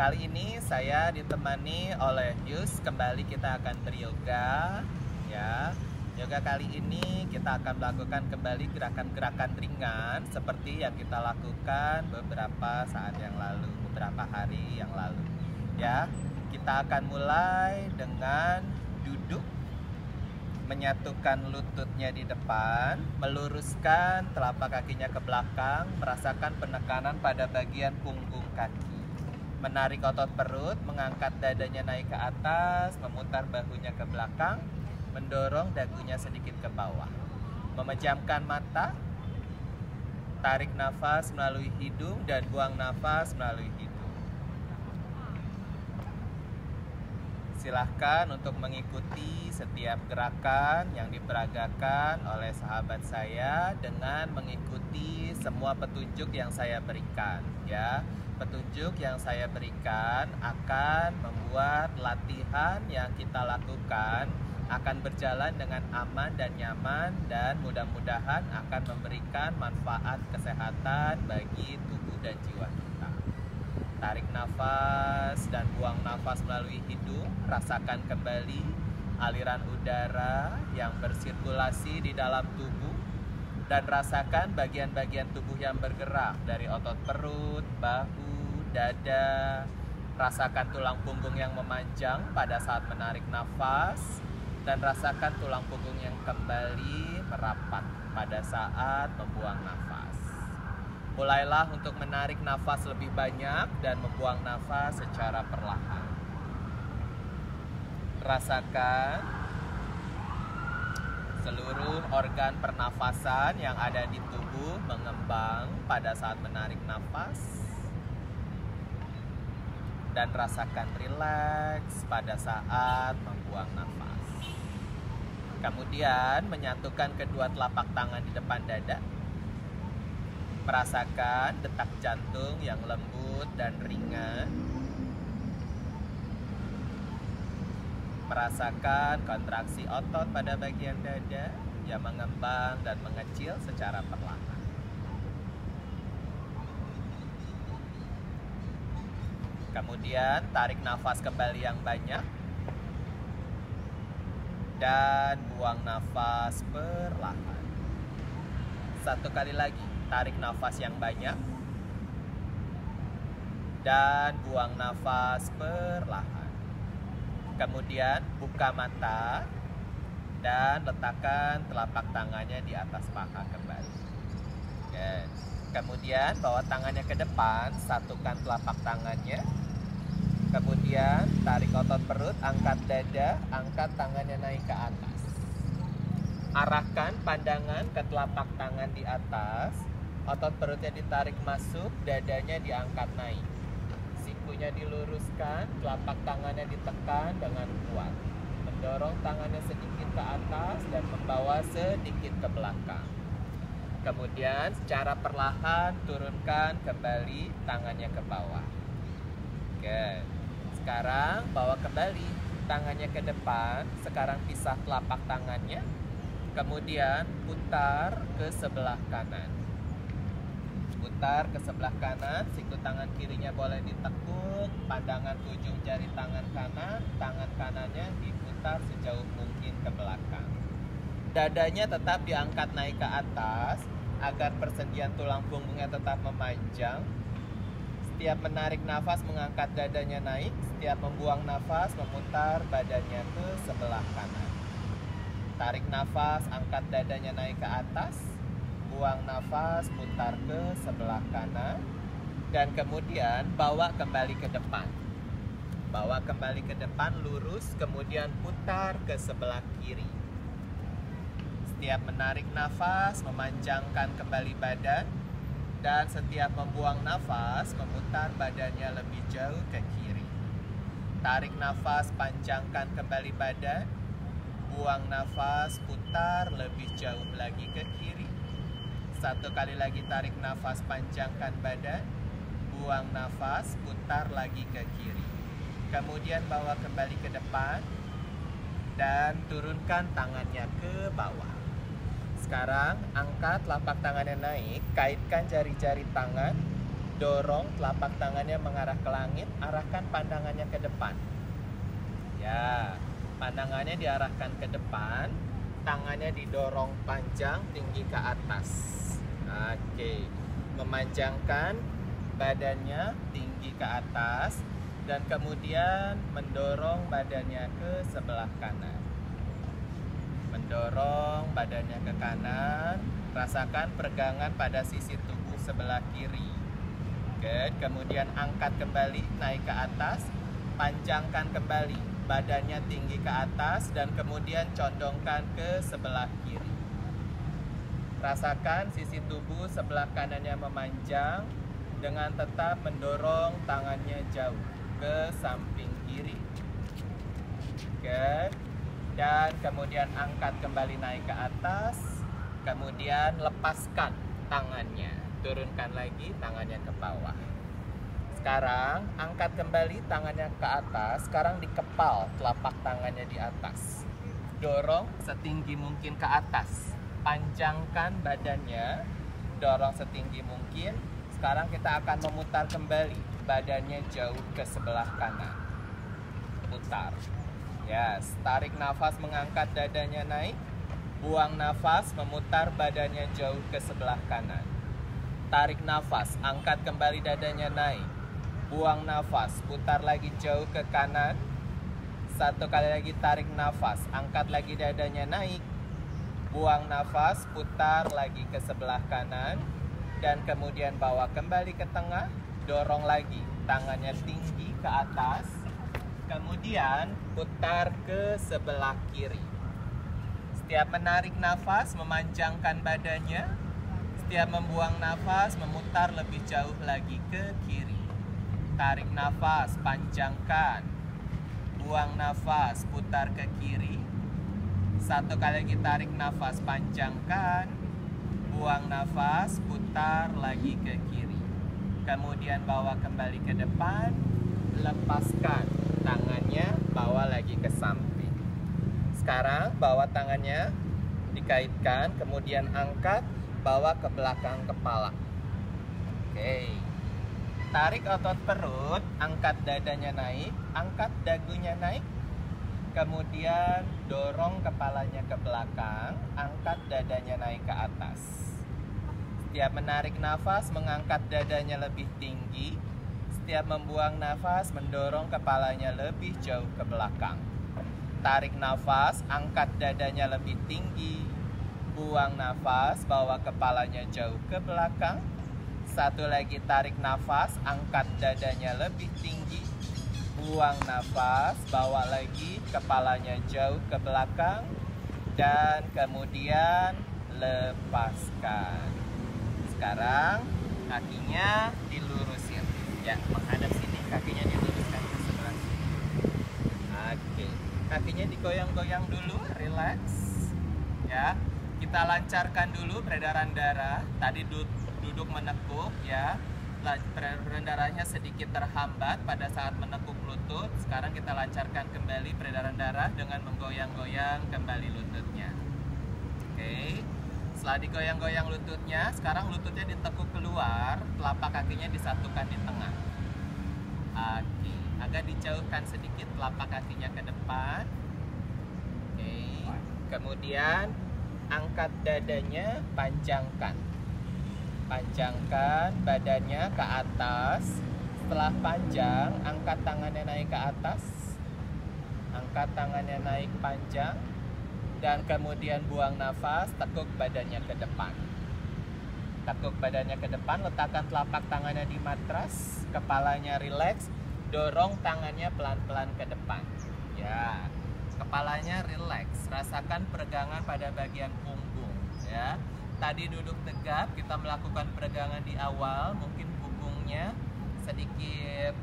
Kali ini saya ditemani oleh Yus. Kembali kita akan beryoga, ya. Yoga kali ini kita akan melakukan kembali gerakan-gerakan ringan seperti yang kita lakukan beberapa saat yang lalu, beberapa hari yang lalu. Ya, kita akan mulai dengan duduk, menyatukan lututnya di depan, meluruskan telapak kakinya ke belakang, merasakan penekanan pada bagian punggung kaki. Menarik otot perut, mengangkat dadanya naik ke atas, memutar bahunya ke belakang, mendorong dagunya sedikit ke bawah. Memejamkan mata, tarik nafas melalui hidung dan buang nafas melalui hidung. Silahkan untuk mengikuti setiap gerakan yang diperagakan oleh sahabat saya dengan mengikuti semua petunjuk yang saya berikan, ya. Petunjuk yang saya berikan akan membuat latihan yang kita lakukan akan berjalan dengan aman dan nyaman, dan mudah-mudahan akan memberikan manfaat kesehatan bagi tubuh dan jiwa kita. Tarik nafas dan buang nafas melalui hidung. Rasakan kembali aliran udara yang bersirkulasi di dalam tubuh, dan rasakan bagian-bagian tubuh yang bergerak dari otot perut, bahu, dada. Rasakan tulang punggung yang memanjang pada saat menarik nafas, dan rasakan tulang punggung yang kembali merapat pada saat membuang nafas. Mulailah untuk menarik nafas lebih banyak dan membuang nafas secara perlahan. Rasakan seluruh organ pernafasan yang ada di tubuh mengembang pada saat menarik nafas, dan rasakan rileks pada saat membuang nafas. Kemudian menyatukan kedua telapak tangan di depan dada. Merasakan detak jantung yang lembut dan ringan. Merasakan kontraksi otot pada bagian dada yang mengembang dan mengecil secara perlahan. Kemudian tarik nafas kembali yang banyak, dan buang nafas perlahan. Satu kali lagi, tarik nafas yang banyak, dan buang nafas perlahan. Kemudian buka mata dan letakkan telapak tangannya di atas paha kembali. Oke. Kemudian bawa tangannya ke depan, satukan telapak tangannya. Kemudian tarik otot perut, angkat dada, angkat tangannya naik ke atas. Arahkan pandangan ke telapak tangan di atas, otot perutnya ditarik masuk, dadanya diangkat naik. Sikunya diluruskan, telapak tangannya ditekan dengan kuat. Mendorong tangannya sedikit ke atas dan membawa sedikit ke belakang. Kemudian secara perlahan turunkan kembali tangannya ke bawah. Oke. Sekarang bawa kembali tangannya ke depan. Sekarang pisah telapak tangannya. Kemudian putar ke sebelah kanan. Putar ke sebelah kanan. Siku tangan kirinya boleh ditekuk. Pandangan ujung jari tangan kanan. Tangan kanannya diputar sejauh mungkin ke belakang. Dadanya tetap diangkat naik ke atas agar persendian tulang punggungnya tetap memanjang. Setiap menarik nafas mengangkat dadanya naik, setiap membuang nafas memutar badannya ke sebelah kanan. Tarik nafas, angkat dadanya naik ke atas, buang nafas, putar ke sebelah kanan, dan kemudian bawa kembali ke depan. Bawa kembali ke depan, lurus, kemudian putar ke sebelah kiri. Setiap menarik nafas, memanjangkan kembali badan, dan setiap membuang nafas, memutar badannya lebih jauh ke kiri. Tarik nafas, panjangkan kembali badan, buang nafas, putar lebih jauh lagi ke kiri. Satu kali lagi tarik nafas, panjangkan badan, buang nafas, putar lagi ke kiri. Kemudian bawa kembali ke depan, dan turunkan tangannya ke bawah. Sekarang angkat telapak tangannya naik, kaitkan jari-jari tangan, dorong telapak tangannya mengarah ke langit, arahkan pandangannya ke depan. Ya, pandangannya diarahkan ke depan, tangannya didorong panjang tinggi ke atas. Oke, memanjangkan badannya tinggi ke atas dan kemudian mendorong badannya ke sebelah kanan. Mendorong badannya ke kanan, rasakan peregangan pada sisi tubuh sebelah kiri. Good. Kemudian angkat kembali, naik ke atas, panjangkan kembali badannya tinggi ke atas dan kemudian condongkan ke sebelah kiri. Rasakan sisi tubuh sebelah kanannya memanjang dengan tetap mendorong tangannya jauh ke samping kiri. Good. Dan kemudian angkat kembali naik ke atas, kemudian lepaskan tangannya, turunkan lagi tangannya ke bawah. Sekarang angkat kembali tangannya ke atas, sekarang dikepal telapak tangannya di atas. Dorong setinggi mungkin ke atas, panjangkan badannya, dorong setinggi mungkin. Sekarang kita akan memutar kembali badannya jauh ke sebelah kanan. Putar. Yes, tarik nafas mengangkat dadanya naik. Buang nafas memutar badannya jauh ke sebelah kanan. Tarik nafas, angkat kembali dadanya naik. Buang nafas, putar lagi jauh ke kanan. Satu kali lagi tarik nafas, angkat lagi dadanya naik. Buang nafas, putar lagi ke sebelah kanan. Dan kemudian bawa kembali ke tengah. Dorong lagi, tangannya tinggi ke atas. Kemudian putar ke sebelah kiri. Setiap menarik nafas, memanjangkan badannya. Setiap membuang nafas, memutar lebih jauh lagi ke kiri. Tarik nafas, panjangkan. Buang nafas, putar ke kiri. Satu kali lagi tarik nafas, panjangkan. Buang nafas, putar lagi ke kiri. Kemudian bawa kembali ke depan. Lepaskan tangannya, bawa lagi ke samping. Sekarang bawa tangannya dikaitkan, kemudian angkat, bawa ke belakang kepala. Oke. Tarik otot perut, angkat dadanya naik, angkat dagunya naik. Kemudian dorong kepalanya ke belakang, angkat dadanya naik ke atas. Setiap menarik nafas, mengangkat dadanya lebih tinggi. Setiap membuang nafas, mendorong kepalanya lebih jauh ke belakang. Tarik nafas, angkat dadanya lebih tinggi. Buang nafas, bawa kepalanya jauh ke belakang. Satu lagi tarik nafas, angkat dadanya lebih tinggi. Buang nafas, bawa lagi kepalanya jauh ke belakang. Dan kemudian lepaskan. Sekarang kakinya dilurusin. Ya, menghadap sini, kakinya diluruskan ke sebelah sini. Oke, kakinya digoyang-goyang dulu, relax. Ya, kita lancarkan dulu peredaran darah. Tadi duduk menekuk, ya. Peredaran darahnya sedikit terhambat pada saat menekuk lutut. Sekarang kita lancarkan kembali peredaran darah dengan menggoyang-goyang kembali lututnya. Oke. Setelah digoyang-goyang lututnya, sekarang lututnya ditekuk keluar, telapak kakinya disatukan di tengah. Oke, agak dijauhkan sedikit telapak kakinya ke depan. Oke, kemudian angkat dadanya, panjangkan. Panjangkan badannya ke atas. Setelah panjang, angkat tangannya naik ke atas. Angkat tangannya naik panjang. Dan kemudian buang nafas, tekuk badannya ke depan. Tekuk badannya ke depan, letakkan telapak tangannya di matras, kepalanya rileks, dorong tangannya pelan-pelan ke depan. Ya, kepalanya rileks, rasakan peregangan pada bagian punggung. Ya, tadi duduk tegap, kita melakukan peregangan di awal, mungkin punggungnya sedikit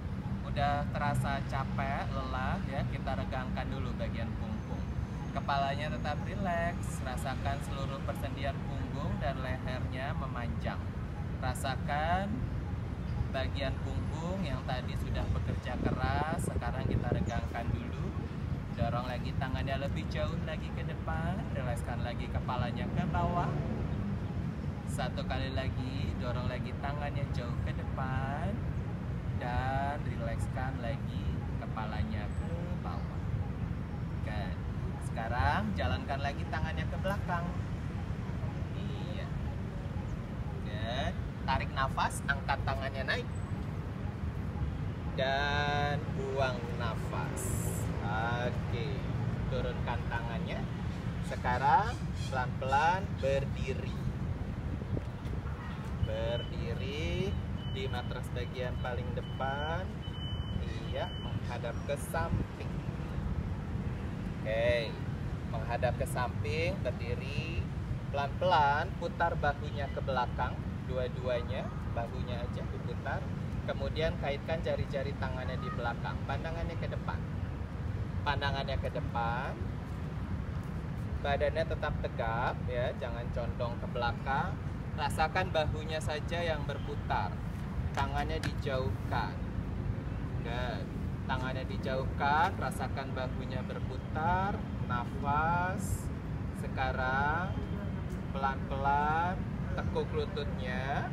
udah terasa capek, lelah, ya, kita regangkan dulu bagian punggung. Kepalanya tetap rileks, rasakan seluruh persendian punggung dan lehernya memanjang. Rasakan bagian punggung yang tadi sudah bekerja keras, sekarang kita regangkan dulu. Dorong lagi tangannya lebih jauh lagi ke depan, rilekskan lagi kepalanya ke bawah. Satu kali lagi, dorong lagi tangannya jauh ke depan. Dan rilekskan lagi kepalanya ke bawah. Good. Sekarang jalankan lagi tangannya ke belakang. Iya. Good. Tarik nafas, angkat tangannya naik. Dan buang nafas. Oke. Turunkan tangannya. Sekarang pelan-pelan berdiri. Berdiri di matras bagian paling depan. Iya, menghadap ke samping. Oke, menghadap ke samping, berdiri. Pelan-pelan putar bahunya ke belakang, dua-duanya, bahunya aja diputar. Kemudian kaitkan jari-jari tangannya di belakang, pandangannya ke depan. Pandangannya ke depan. Badannya tetap tegap ya, jangan condong ke belakang. Rasakan bahunya saja yang berputar. Tangannya dijauhkan. Good. Tangannya dijauhkan, rasakan bahunya berputar. Nafas. Sekarang pelan-pelan tekuk lututnya.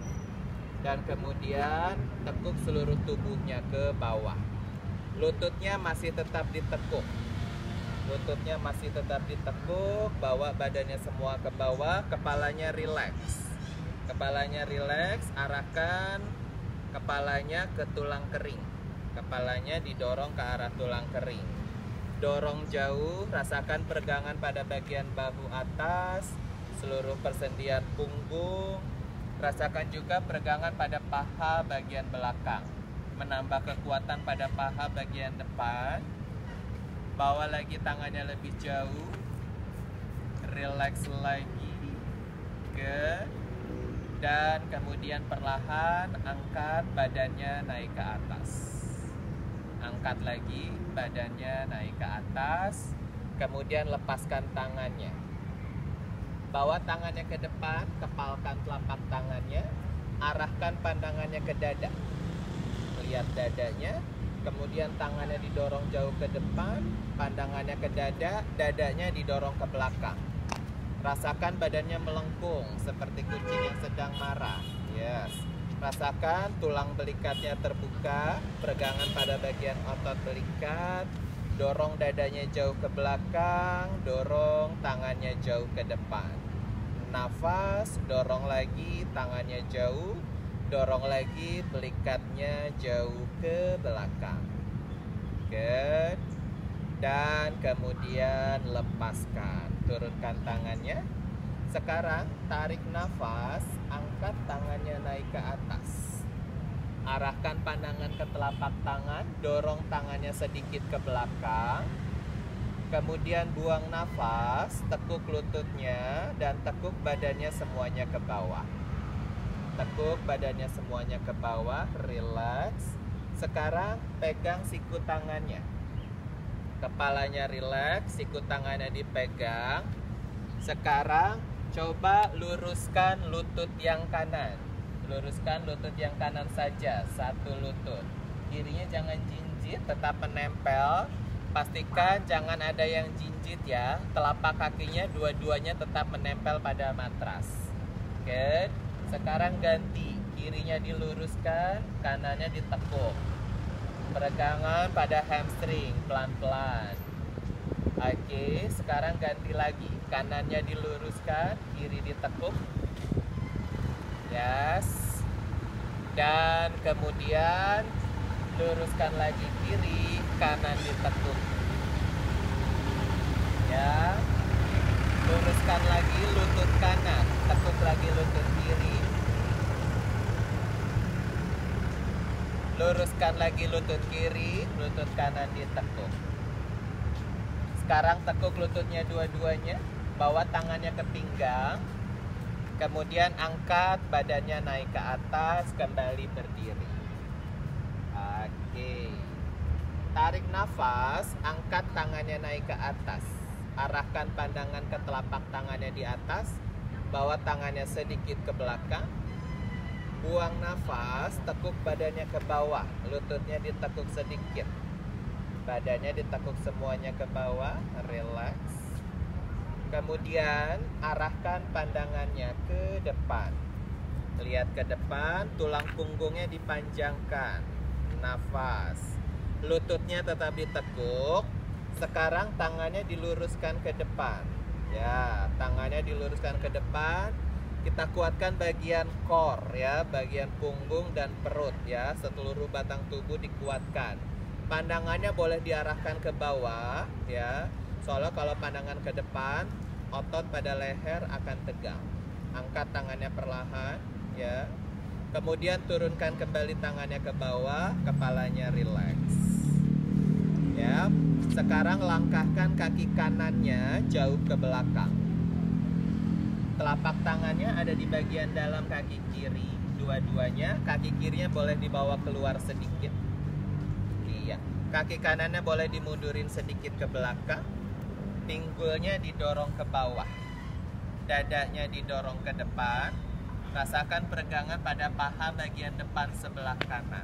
Dan kemudian tekuk seluruh tubuhnya ke bawah. Lututnya masih tetap ditekuk. Lututnya masih tetap ditekuk. Bawa badannya semua ke bawah. Kepalanya rileks. Kepalanya rileks, arahkan kepalanya ke tulang kering. Kepalanya didorong ke arah tulang kering. Dorong jauh, rasakan peregangan pada bagian bahu atas, seluruh persendian punggung. Rasakan juga peregangan pada paha bagian belakang. Menambah kekuatan pada paha bagian depan. Bawa lagi tangannya lebih jauh. Rileks lagi. Good. Dan kemudian perlahan angkat badannya naik ke atas. Angkat lagi badannya naik ke atas. Kemudian lepaskan tangannya. Bawa tangannya ke depan, kepalkan telapak tangannya. Arahkan pandangannya ke dada. Lihat dadanya. Kemudian tangannya didorong jauh ke depan. Pandangannya ke dada, dadanya didorong ke belakang. Rasakan badannya melengkung seperti kucing yang sedang marah. Yes. Rasakan tulang belikatnya terbuka, peregangan pada bagian otot belikat. Dorong dadanya jauh ke belakang, dorong tangannya jauh ke depan. Nafas, dorong lagi tangannya jauh, dorong lagi belikatnya jauh ke belakang. Good. Dan kemudian lepaskan. Turunkan tangannya. Sekarang tarik nafas, angkat tangannya naik ke atas. Arahkan pandangan ke telapak tangan, dorong tangannya sedikit ke belakang. Kemudian buang nafas, tekuk lututnya dan tekuk badannya semuanya ke bawah. Tekuk badannya semuanya ke bawah, relax. Sekarang pegang siku tangannya. Kepalanya rileks, siku tangannya dipegang. Sekarang coba luruskan lutut yang kanan. Luruskan lutut yang kanan saja, satu lutut. Kirinya jangan jinjit, tetap menempel. Pastikan jangan ada yang jinjit ya. Telapak kakinya dua-duanya tetap menempel pada matras. Good. Sekarang ganti, kirinya diluruskan, kanannya ditekuk. Peregangan pada hamstring pelan-pelan. Oke, sekarang ganti lagi. Kanannya diluruskan, kiri ditekuk. Yes. Dan kemudian luruskan lagi kiri, kanan ditekuk. Ya. Luruskan lagi lutut kanan, tekuk lagi lutut kiri. Luruskan lagi lutut kiri, lutut kanan ditekuk. Sekarang tekuk lututnya dua-duanya, bawa tangannya ke pinggang. Kemudian angkat badannya naik ke atas, kembali berdiri. Oke. Tarik nafas, angkat tangannya naik ke atas. Arahkan pandangan ke telapak tangannya di atas, bawa tangannya sedikit ke belakang. Buang nafas, tekuk badannya ke bawah, lututnya ditekuk sedikit. Badannya ditekuk semuanya ke bawah, relax. Kemudian arahkan pandangannya ke depan. Lihat ke depan, tulang punggungnya dipanjangkan. Nafas. Lututnya tetap ditekuk. Sekarang tangannya diluruskan ke depan. Ya, tangannya diluruskan ke depan. Kita kuatkan bagian core ya, bagian punggung dan perut ya, seluruh batang tubuh dikuatkan. Pandangannya boleh diarahkan ke bawah ya. Soalnya kalau pandangan ke depan, otot pada leher akan tegang. Angkat tangannya perlahan ya. Kemudian turunkan kembali tangannya ke bawah, kepalanya rileks. Ya. Sekarang langkahkan kaki kanannya jauh ke belakang. Telapak tangannya ada di bagian dalam kaki kiri, dua-duanya. Kaki kirinya boleh dibawa keluar sedikit. Iya. Kaki kanannya boleh dimundurin sedikit ke belakang. Pinggulnya didorong ke bawah. Dadanya didorong ke depan. Rasakan peregangan pada paha bagian depan sebelah kanan.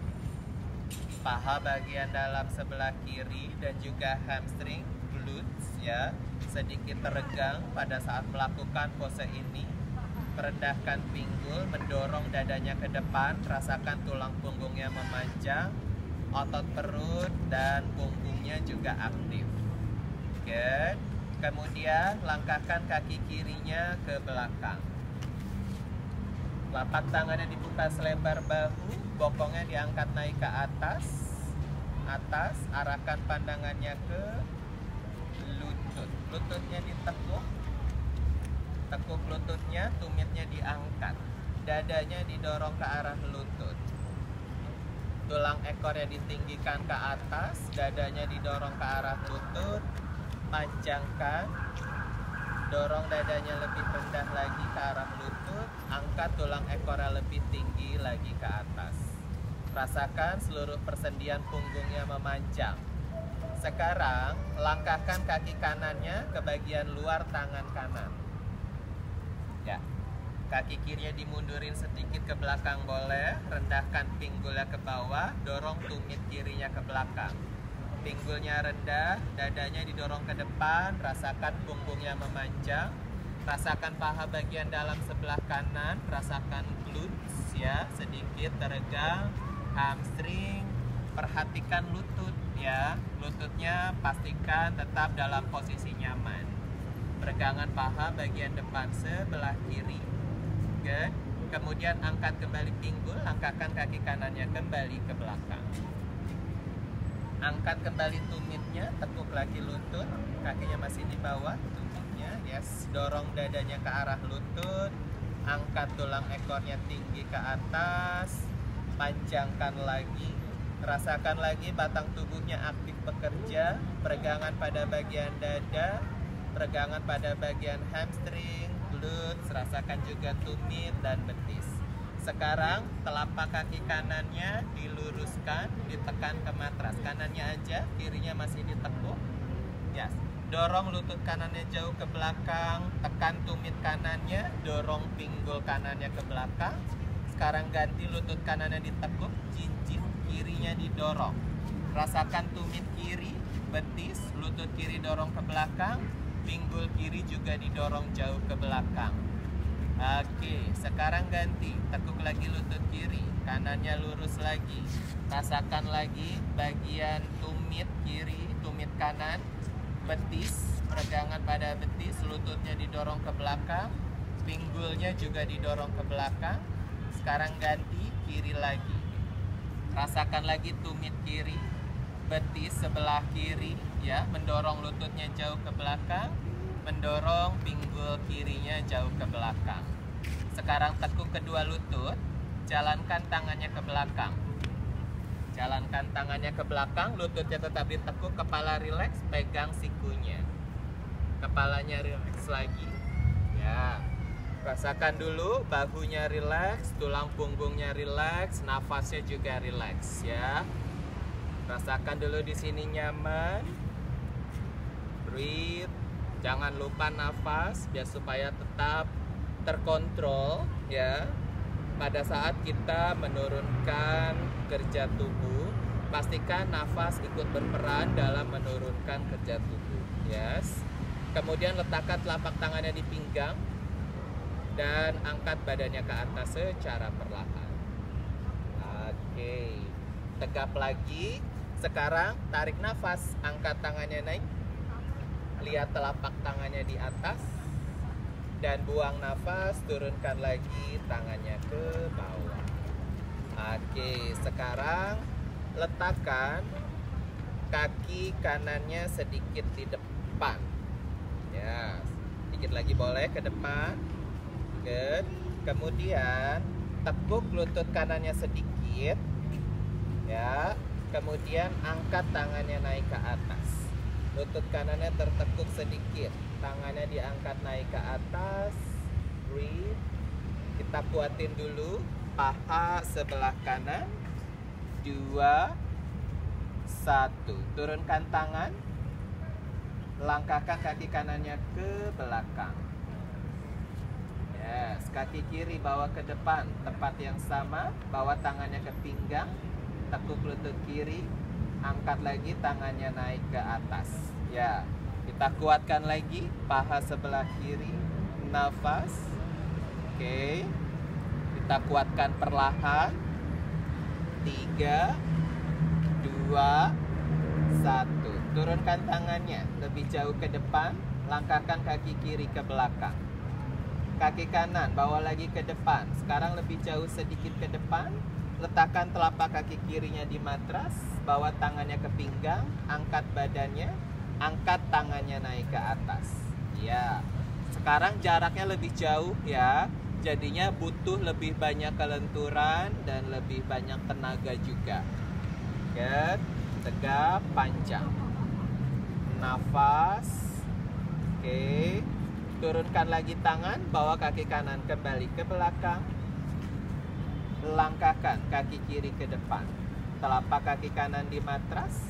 Paha bagian dalam sebelah kiri dan juga hamstring, glutes ya, sedikit teregang pada saat melakukan pose ini. Merendahkan pinggul, mendorong dadanya ke depan, rasakan tulang punggungnya memanjang, otot perut dan punggungnya juga aktif. Good. Kemudian langkahkan kaki kirinya ke belakang. Telapak tangannya dibuka selebar bahu, bokongnya diangkat naik ke atas. Atas, arahkan pandangannya ke lutut. Lututnya ditekuk. Tekuk lututnya, tumitnya diangkat. Dadanya didorong ke arah lutut. Tulang ekornya ditinggikan ke atas, dadanya didorong ke arah lutut. Panjangkan. Dorong dadanya lebih rendah lagi ke arah lutut. Angkat tulang ekornya lebih tinggi lagi ke atas. Rasakan seluruh persendian punggungnya memanjang. Sekarang langkahkan kaki kanannya ke bagian luar tangan kanan. Ya. Kaki kirinya dimundurin sedikit ke belakang boleh. Rendahkan pinggulnya ke bawah. Dorong tumit kirinya ke belakang. Pinggulnya rendah, dadanya didorong ke depan, rasakan punggungnya memanjang, rasakan paha bagian dalam sebelah kanan, rasakan glutes ya, sedikit teregang, hamstring, perhatikan lutut ya, lututnya pastikan tetap dalam posisi nyaman. Peregangan paha bagian depan sebelah kiri, good. Kemudian angkat kembali pinggul, langkahkan kaki kanannya kembali ke belakang. Angkat kembali tumitnya, tekuk lagi lutut, kakinya masih di bawah, tumitnya, yes. Dorong dadanya ke arah lutut, angkat tulang ekornya tinggi ke atas, panjangkan lagi, rasakan lagi batang tubuhnya aktif bekerja, peregangan pada bagian dada, peregangan pada bagian hamstring, glutes, rasakan juga tumit dan betis. Sekarang telapak kaki kanannya diluruskan, ditekan ke matras. Kanannya aja, kirinya masih ditekuk. Yes. Dorong lutut kanannya jauh ke belakang, tekan tumit kanannya, dorong pinggul kanannya ke belakang. Sekarang ganti lutut kanannya ditekuk, jinjing kirinya didorong. Rasakan tumit kiri, betis, lutut kiri dorong ke belakang, pinggul kiri juga didorong jauh ke belakang. Oke, sekarang ganti, tekuk lagi lutut kiri, kanannya lurus lagi. Rasakan lagi bagian tumit kiri, tumit kanan, betis, peregangan pada betis, lututnya didorong ke belakang, pinggulnya juga didorong ke belakang. Sekarang ganti, kiri lagi. Rasakan lagi tumit kiri, betis sebelah kiri, ya, mendorong lututnya jauh ke belakang, mendorong pinggul kirinya jauh ke belakang. Sekarang tekuk kedua lutut, jalankan tangannya ke belakang. Jalankan tangannya ke belakang, lututnya tetap ditekuk, kepala rileks, pegang sikunya. Kepalanya rileks lagi. Ya. Rasakan dulu bahunya rileks, tulang punggungnya rileks, nafasnya juga rileks ya. Rasakan dulu di sini nyaman. Breathe. Jangan lupa nafas biar supaya tetap terkontrol ya. Pada saat kita menurunkan kerja tubuh, pastikan nafas ikut berperan dalam menurunkan kerja tubuh. Yes. Kemudian letakkan telapak tangannya di pinggang Dan angkat badannya ke atas secara perlahan. Oke, tegap lagi. Sekarang tarik nafas, angkat tangannya naik. Lihat telapak tangannya di atas. Dan buang nafas, turunkan lagi tangannya ke bawah. Oke, sekarang letakkan kaki kanannya sedikit di depan. Ya, sedikit lagi boleh ke depan. Good. Kemudian tekuk lutut kanannya sedikit. Ya. Kemudian angkat tangannya naik ke atas. Lutut kanannya tertekuk sedikit. Tangannya diangkat naik ke atas. Breathe. Kita kuatin dulu. Paha sebelah kanan. 2, 1. Turunkan tangan. Langkahkan kaki kanannya ke belakang. Yes, kaki kiri bawa ke depan, tempat yang sama. Bawa tangannya ke pinggang. Tekuk lutut kiri, angkat lagi tangannya naik ke atas. Ya, kita kuatkan lagi, paha sebelah kiri, nafas. Oke, kita kuatkan perlahan. 3, 2, 1. Turunkan tangannya lebih jauh ke depan, langkahkan kaki kiri ke belakang. Kaki kanan bawa lagi ke depan, sekarang lebih jauh sedikit ke depan. Letakkan telapak kaki kirinya di matras, bawa tangannya ke pinggang, angkat badannya, angkat tangannya naik ke atas. Ya, sekarang jaraknya lebih jauh ya, jadinya butuh lebih banyak kelenturan dan lebih banyak tenaga juga. Good. Tegap, panjang. Nafas. Oke. Turunkan lagi tangan, bawa kaki kanan kembali ke belakang. Langkahkan kaki kiri ke depan. Telapak kaki kanan di matras.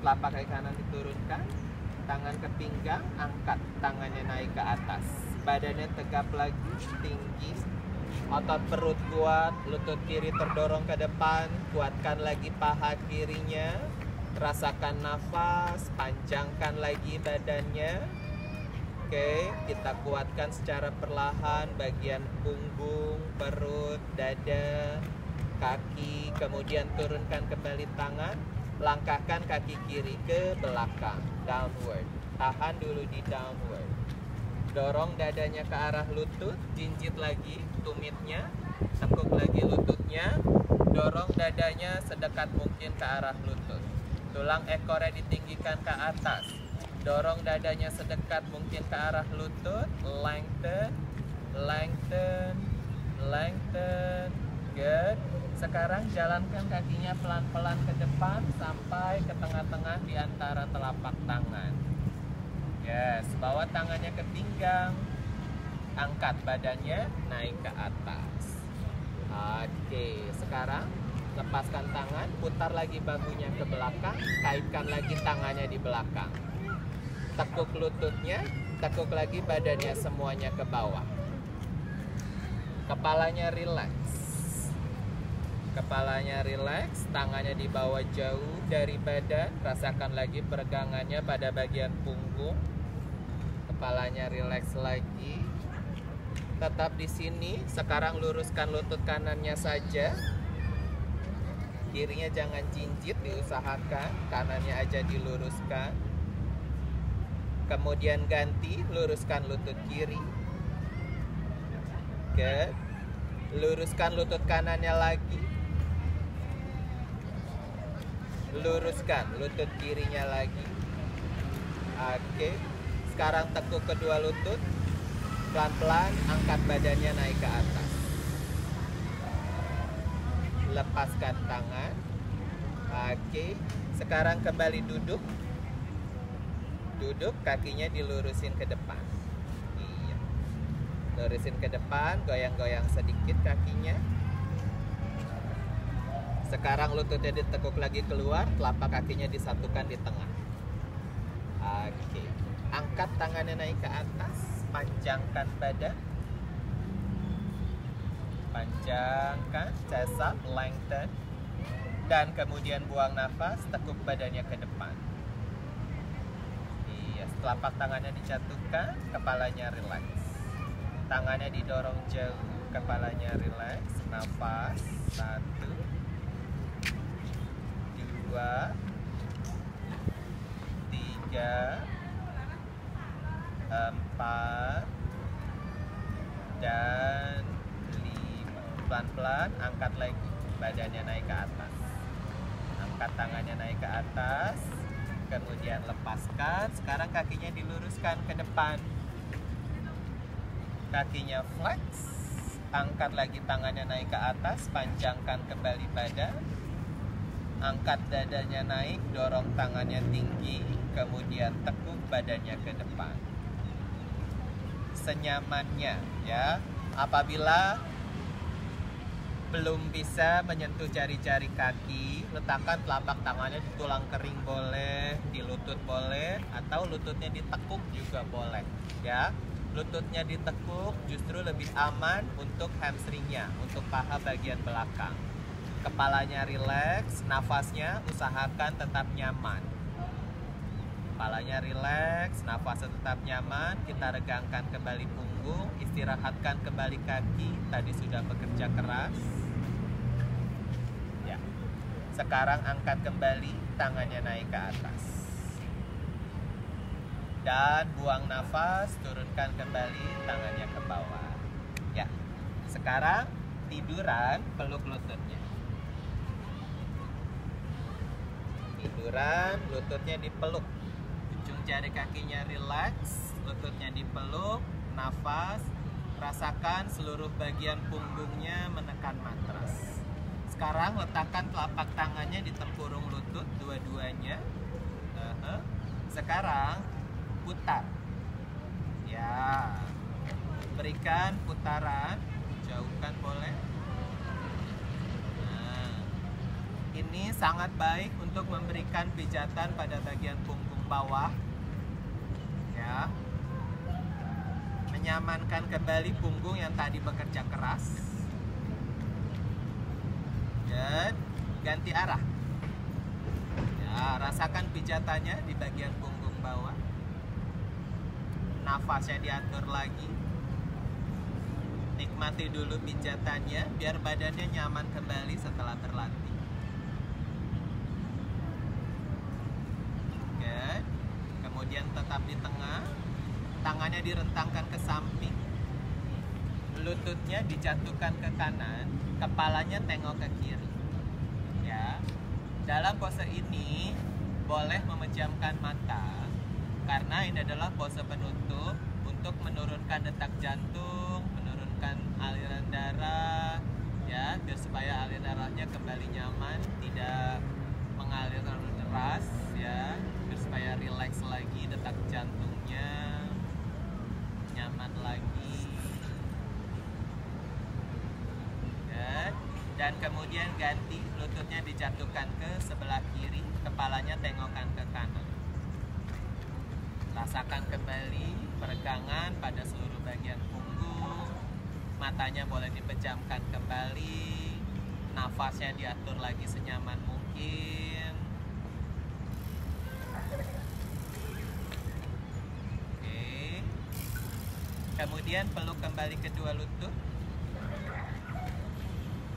Telapak kaki kanan diturunkan. Tangan ke pinggang, angkat tangannya naik ke atas. Badannya tegap lagi, tinggi. Otot perut kuat, lutut kiri terdorong ke depan. Kuatkan lagi paha kirinya. Rasakan nafas, panjangkan lagi badannya. Oke, kita kuatkan secara perlahan bagian punggung, perut, dada, kaki. Kemudian turunkan kembali tangan. Langkahkan kaki kiri ke belakang, downward. Tahan dulu di downward. Dorong dadanya ke arah lutut, jinjit lagi tumitnya. Tekuk lagi lututnya. Dorong dadanya sedekat mungkin ke arah lutut. Tulang ekornya ditinggikan ke atas. Dorong dadanya sedekat mungkin ke arah lutut. Lengthen, lengthen, lengthen. Good. Sekarang jalankan kakinya pelan-pelan ke depan sampai ke tengah-tengah di antara telapak tangan. Yes, bawa tangannya ke pinggang. Angkat badannya naik ke atas. Oke, sekarang lepaskan tangan, putar lagi bahunya ke belakang, kaitkan lagi tangannya di belakang. Tekuk lututnya, tekuk lagi badannya semuanya ke bawah. Kepalanya rileks. Kepalanya rileks, tangannya dibawa jauh dari badan. Rasakan lagi peregangannya pada bagian punggung. Kepalanya rileks lagi. Tetap di sini. Sekarang luruskan lutut kanannya saja. Kirinya jangan jinjit, diusahakan. Kanannya aja diluruskan. Kemudian ganti, luruskan lutut kiri. Oke. Luruskan lutut kanannya lagi. Luruskan lutut kirinya lagi. Oke. Sekarang tekuk kedua lutut. Pelan-pelan angkat badannya naik ke atas. Lepaskan tangan. Oke. Sekarang kembali duduk. Duduk, kakinya dilurusin ke depan. Iya. Lurusin ke depan, goyang-goyang sedikit kakinya. Sekarang lututnya ditekuk lagi keluar, telapak kakinya disatukan di tengah. Oke. Angkat tangannya naik ke atas, panjangkan badan. Panjangkan, chest up, lengthen. Dan kemudian buang nafas, tekuk badannya ke depan. Telapak tangannya dijatuhkan, kepalanya relax. Tangannya didorong jauh, kepalanya rileks. Nafas. 1, 2, 3, 4, dan 5. Pelan-pelan angkat lagi, badannya naik ke atas. Angkat tangannya naik ke atas, kemudian lepaskan. Sekarang kakinya diluruskan ke depan. Kakinya flex, angkat lagi tangannya naik ke atas, panjangkan kembali badan. Angkat dadanya naik, dorong tangannya tinggi, kemudian tekuk badannya ke depan. Senyamannya ya. Apabila belum bisa menyentuh jari-jari kaki, letakkan telapak tangannya di tulang kering boleh, di lutut boleh, atau lututnya ditekuk juga boleh ya. Lututnya ditekuk justru lebih aman untuk hamstringnya, untuk paha bagian belakang. Kepalanya rileks, nafasnya usahakan tetap nyaman. Kepalanya rileks, nafasnya tetap nyaman. Kita regangkan kembali punggung, istirahatkan kembali kaki. Tadi sudah bekerja keras. Ya. Sekarang angkat kembali, tangannya naik ke atas. Dan buang nafas, turunkan kembali tangannya ke bawah. Ya. Sekarang tiduran, peluk lututnya. Tiduran, lututnya dipeluk. Ujung jari kakinya rileks, lututnya dipeluk, nafas, rasakan seluruh bagian punggungnya menekan matras. Sekarang letakkan telapak tangannya di tempurung lutut, dua-duanya. Sekarang putar. Ya. Berikan putaran, jauhkan boleh. Ini sangat baik untuk memberikan pijatan pada bagian punggung bawah ya. Menyamankan kembali punggung yang tadi bekerja keras. Dan ganti arah ya, rasakan pijatannya di bagian punggung bawah. Nafasnya diatur lagi. Nikmati dulu pijatannya biar badannya nyaman kembali setelah berlatih. Kemudian tetap di tengah, tangannya direntangkan ke samping, lututnya dijatuhkan ke kanan, kepalanya tengok ke kiri. Ya, dalam pose ini boleh memejamkan mata karena ini adalah pose penutup untuk menurunkan detak jantung, menurunkan aliran darah, ya, biar supaya aliran darahnya kembali nyaman, tidak mengalir terlalu deras, ya. Supaya rileks lagi detak jantungnya, nyaman lagi. Dan kemudian ganti, lututnya dijatuhkan ke sebelah kiri, kepalanya tengokkan ke kanan. Rasakan kembali peregangan pada seluruh bagian punggung. Matanya boleh dipejamkan kembali, nafasnya diatur lagi senyaman mungkin. Kemudian peluk kembali kedua lutut.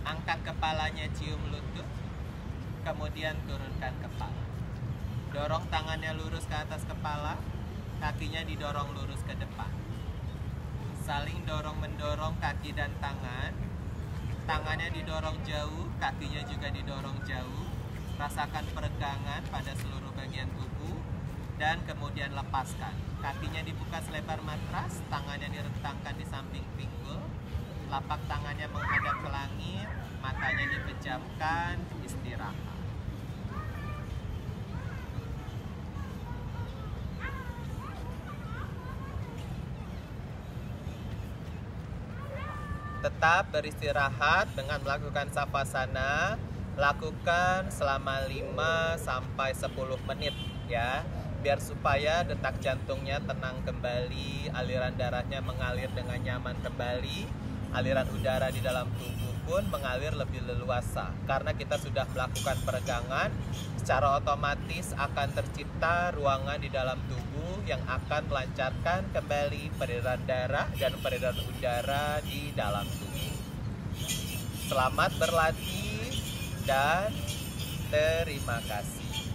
Angkat kepalanya, cium lutut. Kemudian turunkan kepala. Dorong tangannya lurus ke atas kepala. Kakinya didorong lurus ke depan. Saling dorong-mendorong kaki dan tangan. Tangannya didorong jauh, kakinya juga didorong jauh. Rasakan peregangan pada seluruh bagian tubuh. Dan kemudian lepaskan. Kakinya dibuka selebar matras, tangannya direntangkan di samping pinggul, telapak tangannya menghadap ke langit, matanya dipejamkan, istirahat. Tetap beristirahat dengan melakukan savasana, lakukan selama 5-10 menit ya. Biar supaya detak jantungnya tenang kembali, aliran darahnya mengalir dengan nyaman kembali, aliran udara di dalam tubuh pun mengalir lebih leluasa. Karena kita sudah melakukan peregangan, secara otomatis akan tercipta ruangan di dalam tubuh yang akan melancarkan kembali peredaran darah dan peredaran udara di dalam tubuh. Selamat berlatih dan terima kasih.